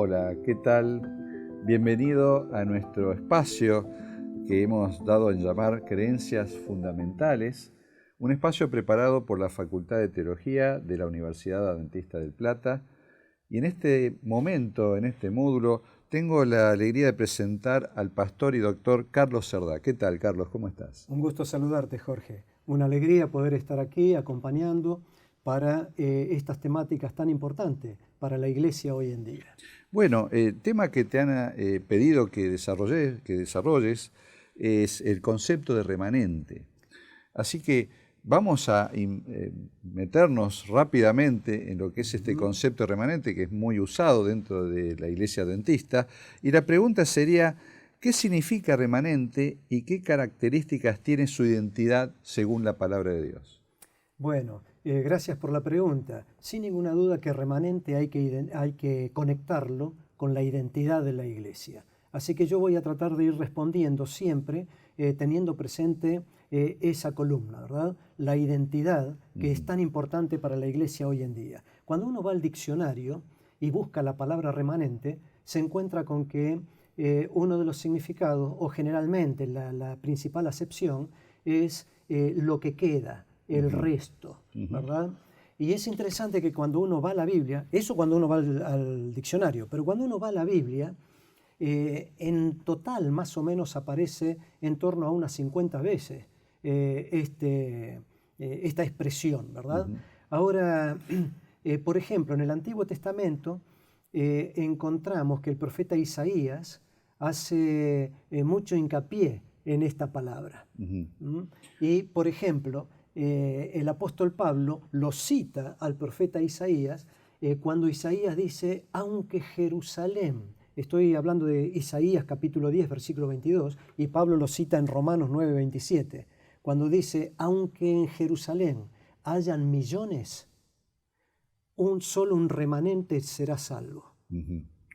Hola, ¿qué tal? Bienvenido a nuestro espacio que hemos dado en llamar Creencias Fundamentales, un espacio preparado por la Facultad de Teología de la Universidad Adventista del Plata. Y en este momento, en este módulo, tengo la alegría de presentar al pastor y doctor Carlos Cerdá. ¿Qué tal, Carlos? ¿Cómo estás? Un gusto saludarte, Jorge. Una alegría poder estar aquí acompañando para estas temáticas tan importantes para la iglesia hoy en día. Bueno, el tema que te han pedido que desarrolles es el concepto de remanente. Así que vamos a meternos rápidamente en lo que es este concepto de remanente, que es muy usado dentro de la iglesia adventista. Y la pregunta sería, ¿qué significa remanente y qué características tiene su identidad según la palabra de Dios? Bueno, gracias por la pregunta. Sin ninguna duda que remanente hay que conectarlo con la identidad de la iglesia. Así que yo voy a tratar de ir respondiendo siempre teniendo presente esa columna, ¿verdad? La identidad que es tan importante para la iglesia hoy en día. Cuando uno va al diccionario y busca la palabra remanente, se encuentra con que uno de los significados, o generalmente la principal acepción, es lo que queda, el resto, ¿verdad? Y es interesante que cuando uno va a la Biblia, eso cuando uno va al diccionario, pero cuando uno va a la Biblia, en total más o menos aparece en torno a unas 50 veces esta expresión, ¿verdad? Ahora, por ejemplo, en el Antiguo Testamento encontramos que el profeta Isaías hace mucho hincapié en esta palabra. Y, por ejemplo, el apóstol Pablo lo cita al profeta Isaías cuando Isaías dice, aunque Jerusalén, estoy hablando de Isaías capítulo 10, versículo 22, y Pablo lo cita en Romanos 9, 27, cuando dice, aunque en Jerusalén hayan millones, solo un remanente será salvo.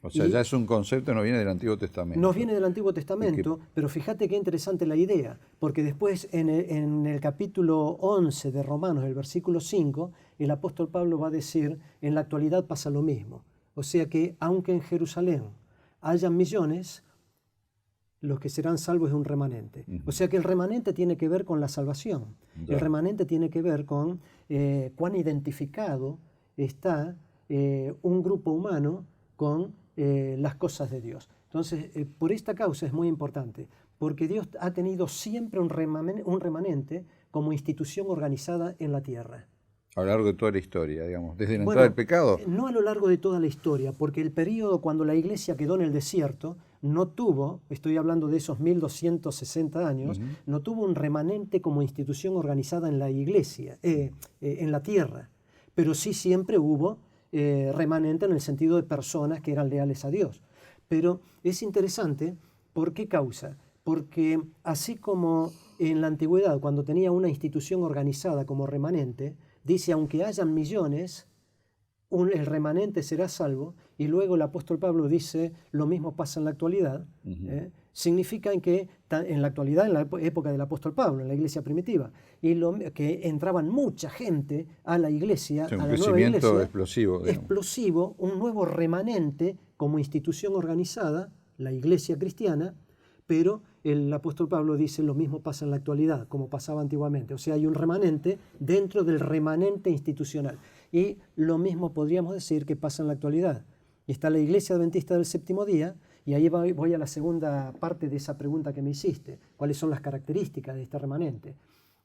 O sea, ya es un concepto que no viene del Antiguo Testamento. Nos viene del Antiguo Testamento, pero fíjate qué interesante la idea, porque después en el capítulo 11 de Romanos, el versículo 5, el apóstol Pablo va a decir, en la actualidad pasa lo mismo. O sea que, aunque en Jerusalén hayan millones, los que serán salvos es un remanente. O sea que el remanente tiene que ver con la salvación. El remanente tiene que ver con cuán identificado está un grupo humano con las cosas de Dios. Entonces, por esta causa es muy importante, porque Dios ha tenido siempre un remanente como institución organizada en la tierra. A lo largo de toda la historia, digamos, desde la entrada del pecado. No a lo largo de toda la historia, porque el periodo cuando la iglesia quedó en el desierto no tuvo, estoy hablando de esos 1260 años, no tuvo un remanente como institución organizada en la iglesia, en la tierra, pero sí siempre hubo remanente en el sentido de personas que eran leales a Dios. Pero es interesante, ¿por qué causa? Porque así como en la antigüedad, cuando tenía una institución organizada como remanente, dice, aunque hayan millones, el remanente será salvo, y luego el apóstol Pablo dice, lo mismo pasa en la actualidad, significa que en la actualidad, en la época del apóstol Pablo, en la iglesia primitiva, y que entraban mucha gente a la iglesia, Sí, a la nueva iglesia, explosivo, un nuevo remanente como institución organizada, la iglesia cristiana, pero el apóstol Pablo dice lo mismo pasa en la actualidad, como pasaba antiguamente. O sea, hay un remanente dentro del remanente institucional. Y lo mismo podríamos decir que pasa en la actualidad. Y está la Iglesia Adventista del Séptimo Día, y ahí voy a la segunda parte de esa pregunta que me hiciste. ¿Cuáles son las características de este remanente?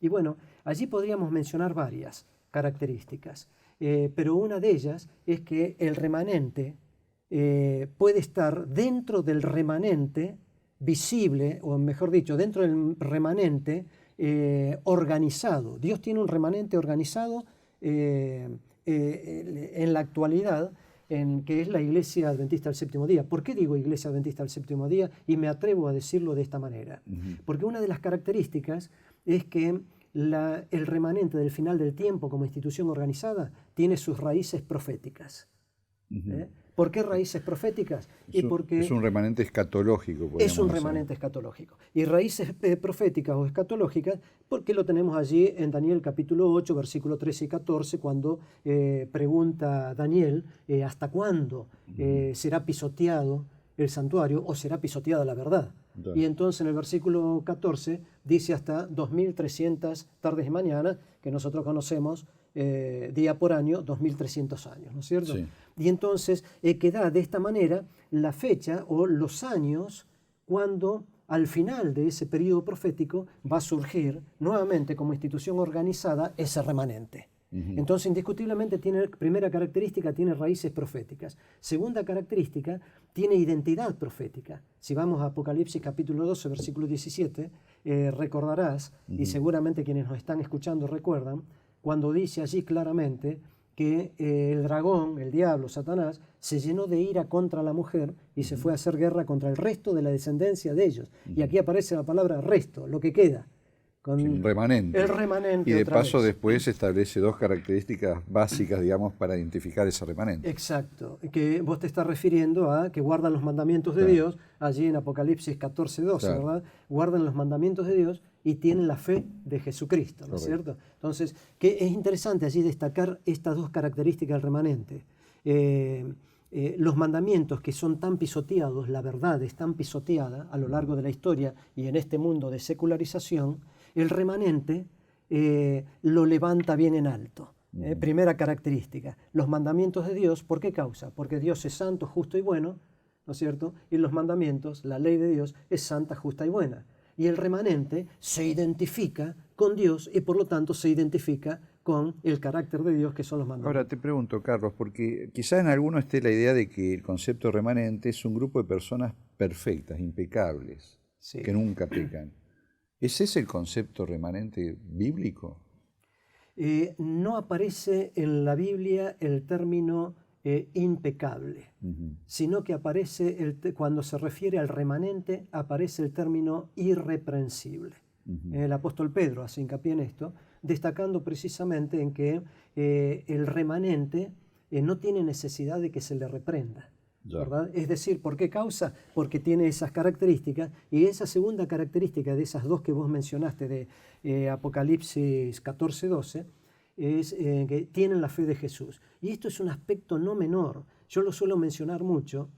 Y bueno, allí podríamos mencionar varias características, pero una de ellas es que el remanente puede estar dentro del remanente visible, o mejor dicho, dentro del remanente organizado. Dios tiene un remanente organizado en la actualidad, que es la Iglesia Adventista del Séptimo Día. ¿Por qué digo Iglesia Adventista del Séptimo Día? Y me atrevo a decirlo de esta manera. Porque una de las características es que el remanente del final del tiempo como institución organizada tiene sus raíces proféticas. ¿Por qué raíces proféticas? Es un remanente escatológico. Es un remanente escatológico. Y raíces proféticas o escatológicas, porque lo tenemos allí en Daniel capítulo 8, versículo 13 y 14, cuando pregunta Daniel, ¿hasta cuándo será pisoteado el santuario o será pisoteada la verdad? Y entonces en el versículo 14 dice hasta 2300 tardes y mañanas, que nosotros conocemos día por año, 2300 años, ¿no es cierto? Sí. Y entonces que da de esta manera la fecha o los años cuando al final de ese periodo profético va a surgir nuevamente como institución organizada ese remanente. Entonces, indiscutiblemente, primera característica, tiene raíces proféticas. Segunda característica, tiene identidad profética. Si vamos a Apocalipsis capítulo 12, versículo 17, recordarás, y seguramente quienes nos están escuchando recuerdan, cuando dice allí claramente que el dragón, el diablo, Satanás, se llenó de ira contra la mujer y se fue a hacer guerra contra el resto de la descendencia de ellos. Y aquí aparece la palabra resto, lo que queda. Un remanente. El remanente. Y de paso después establece dos características básicas, digamos, para identificar ese remanente. Exacto, que vos te estás refiriendo a que guardan los mandamientos de Dios, allí en Apocalipsis 14, 12, ¿verdad? Guardan los mandamientos de Dios y tienen la fe de Jesucristo, ¿no es cierto? Entonces, que es interesante allí destacar estas dos características del remanente. Los mandamientos que son tan pisoteados, la verdad es tan pisoteada a lo largo de la historia y en este mundo de secularización, el remanente lo levanta bien en alto. Primera característica, los mandamientos de Dios, ¿por qué causa? Porque Dios es santo, justo y bueno, ¿no es cierto? Y los mandamientos, la ley de Dios, es santa, justa y buena. Y el remanente se identifica con Dios y por lo tanto se identifica con el carácter de Dios que son los mandamientos. Ahora te pregunto, Carlos, porque quizá en alguno esté la idea de que el concepto de remanente es un grupo de personas perfectas, impecables, que nunca pecan. ¿Es ese el concepto remanente bíblico? No aparece en la Biblia el término impecable, sino que aparece, cuando se refiere al remanente, aparece el término irreprensible. El apóstol Pedro hace hincapié en esto, destacando precisamente en que el remanente no tiene necesidad de que se le reprenda. ¿Verdad? Es decir, ¿por qué causa? Porque tiene esas características, y esa segunda característica de esas dos que vos mencionaste de Apocalipsis 14, 12, es que tienen la fe de Jesús. Y esto es un aspecto no menor. Yo lo suelo mencionar mucho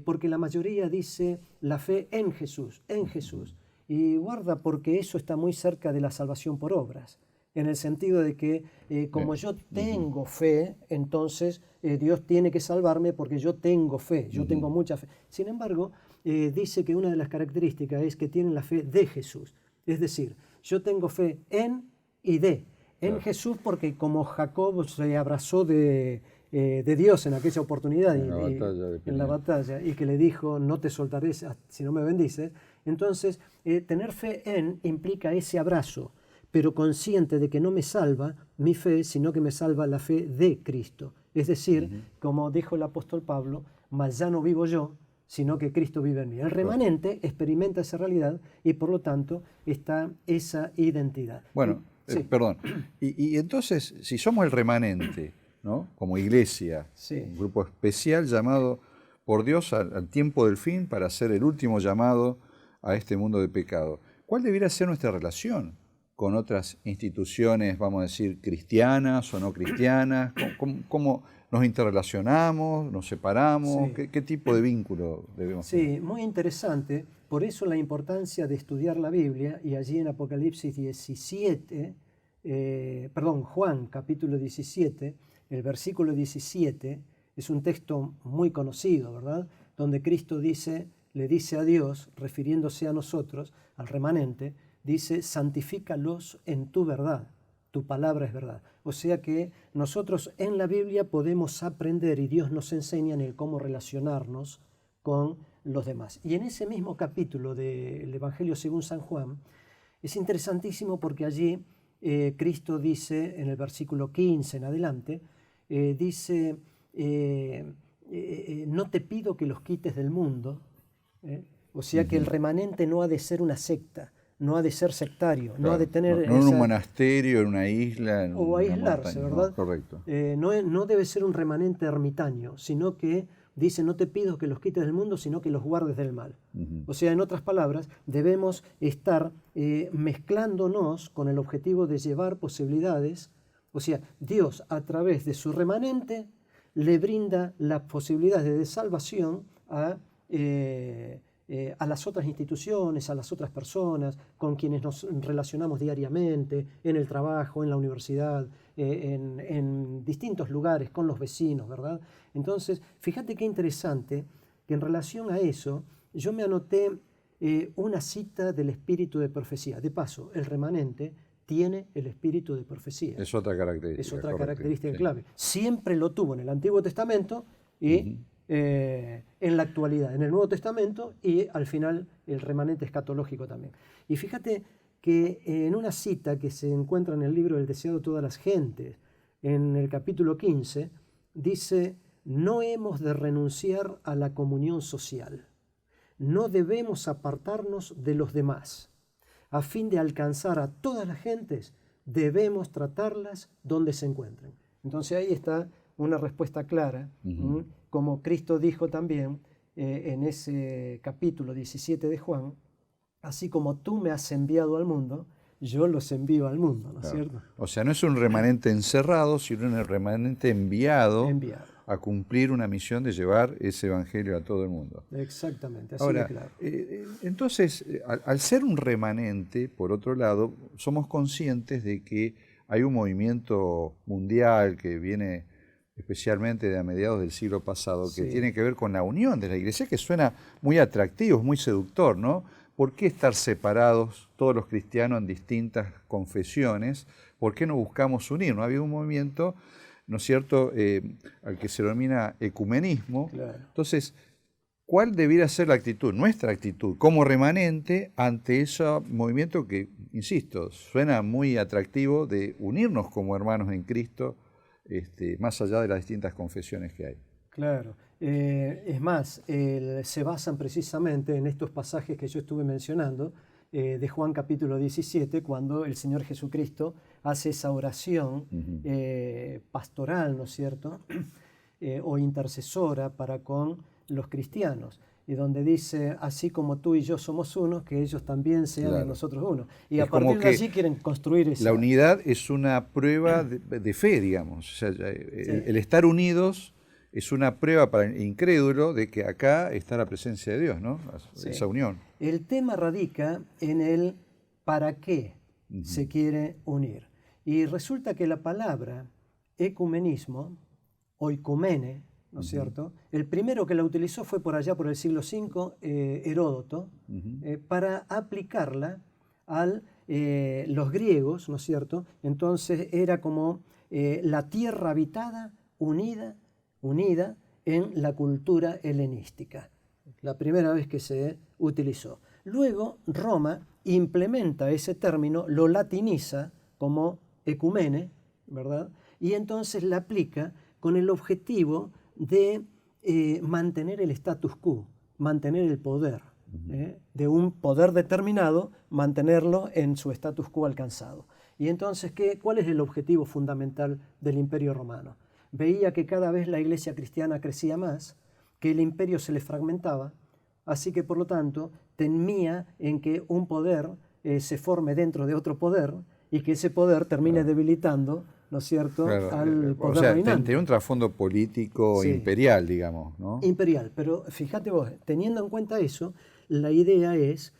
porque la mayoría dice la fe en Jesús, en Jesús. Y guarda, porque eso está muy cerca de la salvación por obras, en el sentido de que como yo tengo fe, entonces Dios tiene que salvarme porque yo tengo fe, yo tengo mucha fe. Sin embargo, dice que una de las características es que tienen la fe de Jesús. Es decir, yo tengo fe en y de. En Jesús porque como Jacob se abrazó de Dios en aquella oportunidad, en la batalla, y que le dijo, no te soltaré si no me bendices. Entonces, tener fe en implica ese abrazo, pero consciente de que no me salva mi fe, sino que me salva la fe de Cristo. Es decir, como dijo el apóstol Pablo, mas ya no vivo yo, sino que Cristo vive en mí. El remanente experimenta esa realidad y por lo tanto está esa identidad. Bueno, perdón. Y entonces, si somos el remanente, ¿no? Como iglesia, un grupo especial llamado por Dios al tiempo del fin para hacer el último llamado a este mundo de pecado, ¿cuál debiera ser nuestra relación con otras instituciones, vamos a decir, cristianas o no cristianas? ¿Cómo nos interrelacionamos, nos separamos? ¿Qué tipo de vínculo debemos tener? Sí, muy interesante. Por eso la importancia de estudiar la Biblia, y allí en Apocalipsis 17, Juan capítulo 17, el versículo 17, es un texto muy conocido, ¿verdad? Donde Cristo le dice a Dios, refiriéndose a nosotros, al remanente, dice, santifícalos en tu verdad, tu palabra es verdad. O sea que nosotros en la Biblia podemos aprender y Dios nos enseña en el cómo relacionarnos con los demás. Y en ese mismo capítulo del Evangelio según San Juan, es interesantísimo porque allí Cristo dice, en el versículo 15 en adelante, dice, no te pido que los quites del mundo, o sea que el remanente no ha de ser una secta, no ha de ser sectario, no ha de tener... No en un monasterio, en una isla, en o aislarse, montaña, ¿verdad? ¿no? Correcto. No debe ser un remanente ermitaño, sino que dice, no te pido que los quites del mundo, sino que los guardes del mal. Ujú. O sea, en otras palabras, debemos estar mezclándonos con el objetivo de llevar posibilidades. O sea, Dios a través de su remanente le brinda las posibilidades de salvación a las otras instituciones, a las otras personas con quienes nos relacionamos diariamente, en el trabajo, en la universidad, en distintos lugares, con los vecinos, ¿verdad? Entonces, fíjate qué interesante que en relación a eso, yo me anoté una cita del espíritu de profecía. De paso, el remanente tiene el espíritu de profecía. Es otra característica. Es otra correcto, característica sí. clave. Siempre lo tuvo en el Antiguo Testamento y en la actualidad, en el Nuevo Testamento, y al final el remanente escatológico también. Y fíjate que en una cita que se encuentra en el libro El deseo de todas las gentes, en el capítulo 15, dice, no hemos de renunciar a la comunión social, no debemos apartarnos de los demás. A fin de alcanzar a todas las gentes, debemos tratarlas donde se encuentren. Entonces ahí está una respuesta clara, como Cristo dijo también en ese capítulo 17 de Juan, así como tú me has enviado al mundo, yo los envío al mundo, ¿no es cierto? O sea, no es un remanente encerrado, sino un remanente enviado a cumplir una misión de llevar ese evangelio a todo el mundo. Exactamente, así Ahora, de claro. entonces, al ser un remanente, por otro lado, somos conscientes de que hay un movimiento mundial que viene especialmente de a mediados del siglo pasado, que tiene que ver con la unión de la iglesia, que suena muy atractivo, muy seductor, ¿no? ¿Por qué estar separados todos los cristianos en distintas confesiones? ¿Por qué no buscamos unir? ¿No ha habido un movimiento, ¿no es cierto?, al que se denomina ecumenismo? Claro. Entonces, ¿cuál debiera ser la actitud, nuestra actitud, como remanente ante ese movimiento que, insisto, suena muy atractivo de unirnos como hermanos en Cristo, más allá de las distintas confesiones que hay? Claro. Es más, se basan precisamente en estos pasajes que yo estuve mencionando, de Juan capítulo 17, cuando el Señor Jesucristo hace esa oración pastoral, ¿no es cierto?, o intercesora para con los cristianos, y donde dice, así como tú y yo somos uno, que ellos también sean en nosotros uno. Y Es a partir de allí quieren construir esa... La unidad es una prueba de fe, digamos. O sea, el estar unidos es una prueba para el incrédulo de que acá está la presencia de Dios, ¿no? Esa unión. El tema radica en el para qué se quiere unir. Y resulta que la palabra ecumenismo, oikumene, ¿no es cierto? El primero que la utilizó fue por allá por el siglo V, Heródoto, para aplicarla a los griegos, ¿no es cierto? Entonces era como la tierra habitada unida en la cultura helenística. La primera vez que se utilizó. Luego Roma implementa ese término, lo latiniza como ecumene, ¿verdad? Y entonces la aplica con el objetivo de mantener el status quo, mantener el poder, de un poder determinado, mantenerlo en su status quo alcanzado. Y entonces, ¿cuál es el objetivo fundamental del Imperio Romano? Veía que cada vez la iglesia cristiana crecía más, que el imperio se le fragmentaba, así que por lo tanto temía en que un poder se forme dentro de otro poder y que ese poder termine debilitando, ¿no es cierto?, al poder reinante. Tenía un trasfondo político imperial, digamos, ¿no? Imperial, pero fíjate vos, teniendo en cuenta eso, la idea es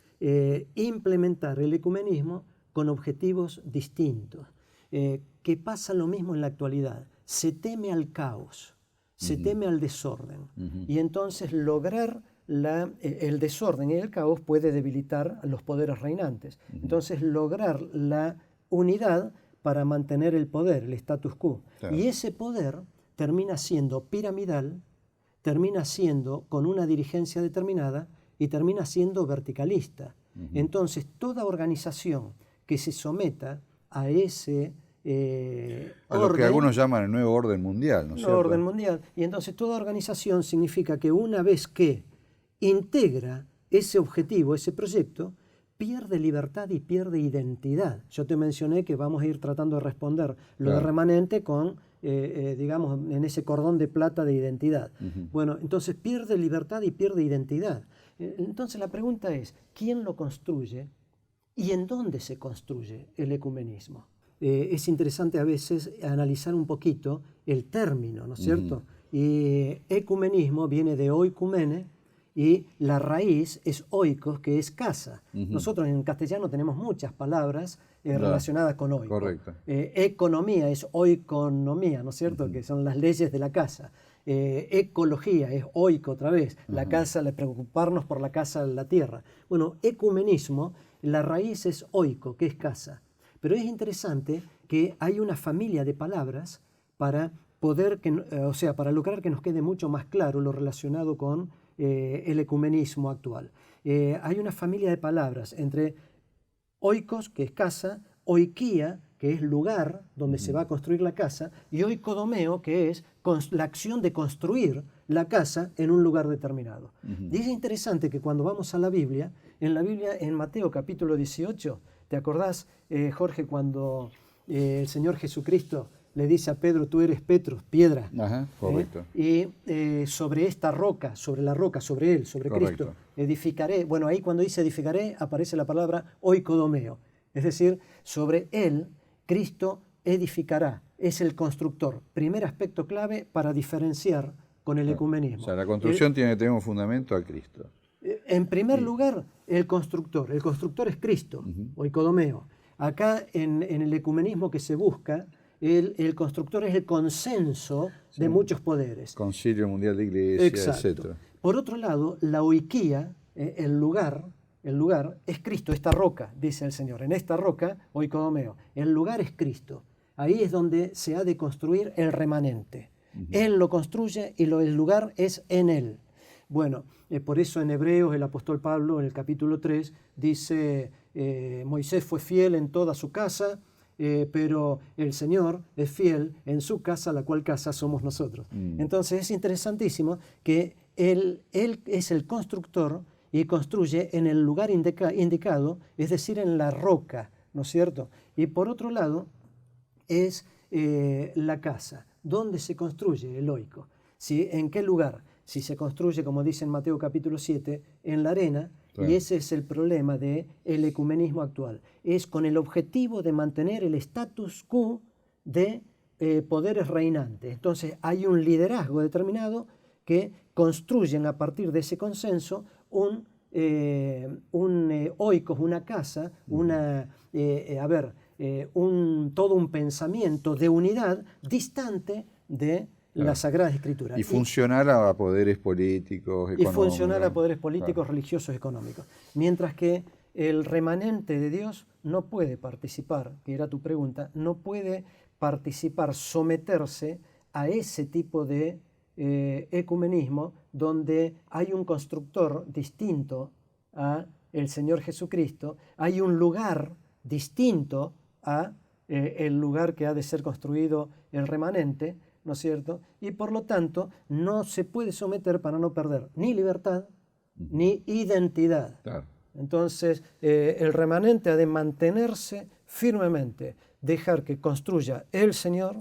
implementar el ecumenismo con objetivos distintos. Que pasa lo mismo en la actualidad. Se teme al caos, se teme al desorden, y entonces lograr el desorden y el caos puede debilitar a los poderes reinantes. Entonces lograr la unidad para mantener el poder, el status quo. Claro. Y ese poder termina siendo piramidal, termina siendo con una dirigencia determinada y termina siendo verticalista. Entonces toda organización que se someta a ese a lo que algunos llaman el nuevo orden mundial, ¿no es cierto? Orden mundial. Y entonces toda organización significa que una vez que integra ese objetivo, ese proyecto, pierde libertad y pierde identidad. Yo te mencioné que vamos a ir tratando de responder lo de remanente con digamos, en ese cordón de plata de identidad. Bueno, entonces pierde libertad y pierde identidad. Entonces la pregunta es, ¿quién lo construye y en dónde se construye el ecumenismo? Es interesante a veces analizar un poquito el término, ¿no es cierto? Y ecumenismo viene de oikumene, y la raíz es oikos, que es casa. Nosotros en castellano tenemos muchas palabras relacionadas con oiko. Correcto. Economía es oikonomía, ¿no es cierto? Que son las leyes de la casa. Ecología es oiko otra vez, la casa, preocuparnos por la casa de la tierra. Bueno, ecumenismo, la raíz es oiko, que es casa. Pero es interesante que hay una familia de palabras para poder, para lograr que nos quede mucho más claro lo relacionado con el ecumenismo actual. Hay una familia de palabras entre oikos, que es casa, oikia, que es lugar donde se va a construir la casa, y oikodomeo, que es la acción de construir la casa en un lugar determinado. Y es interesante que cuando vamos a la Biblia, en Mateo capítulo 18, ¿te acordás, Jorge, cuando el Señor Jesucristo le dice a Pedro, tú eres Petros, piedra? Ajá, correcto. Y sobre esta roca, sobre él, sobre Correcto. Cristo, edificaré. Bueno, ahí cuando dice edificaré aparece la palabra oikodomeo. Es decir, sobre él, Cristo edificará. Es el constructor. Primer aspecto clave para diferenciar con el ecumenismo. O sea, la construcción tiene que tener un fundamento a Cristo. En primer lugar, el constructor. El constructor es Cristo, oikodomeo. Acá en el ecumenismo que se busca, el constructor es el consenso de muchos poderes. Concilio Mundial de Iglesia, Exacto. etc. Por otro lado, la oikia, el lugar es Cristo, esta roca, dice el Señor. En esta roca, oikodomeo, el lugar es Cristo. Ahí es donde se ha de construir el remanente. Él lo construye y el lugar es en él. Bueno, por eso en Hebreos el apóstol Pablo en el capítulo 3 dice, Moisés fue fiel en toda su casa, pero el Señor es fiel en su casa, la cual casa somos nosotros. Entonces es interesantísimo que él es el constructor y construye en el lugar indicado, es decir, en la roca, ¿no es cierto? Y por otro lado es la casa. ¿Dónde se construye el oiko? ¿Sí? ¿En qué lugar? Si se construye, como dice en Mateo capítulo 7, en la arena, claro. Y ese es el problema del ecumenismo actual. Es con el objetivo de mantener el status quo de poderes reinantes. Entonces hay un liderazgo determinado que construyen a partir de ese consenso un oikos, una casa, todo un pensamiento de unidad distante de la Sagrada Escritura. Y funcionar a poderes políticos, económicos. Y funcionar a poderes políticos, religiosos, económicos. Mientras que el remanente de Dios no puede participar, que era tu pregunta, no puede participar, someterse a ese tipo de ecumenismo donde hay un constructor distinto a el Señor Jesucristo, hay un lugar distinto a el lugar que ha de ser construido el remanente, ¿no es cierto? Y por lo tanto no se puede someter para no perder ni libertad ni identidad. Claro. Entonces el remanente ha de mantenerse firmemente, dejar que construya el Señor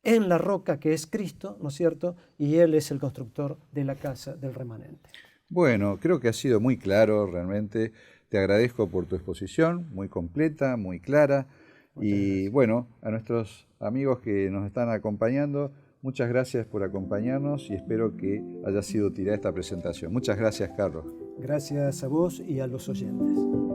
en la roca que es Cristo, ¿no es cierto? Y Él es el constructor de la casa del remanente. Bueno, creo que ha sido muy claro realmente. Te agradezco por tu exposición, muy completa, muy clara. Y bueno, a nuestros amigos que nos están acompañando, muchas gracias por acompañarnos y espero que haya sido útil esta presentación. Muchas gracias, Carlos. Gracias a vos y a los oyentes.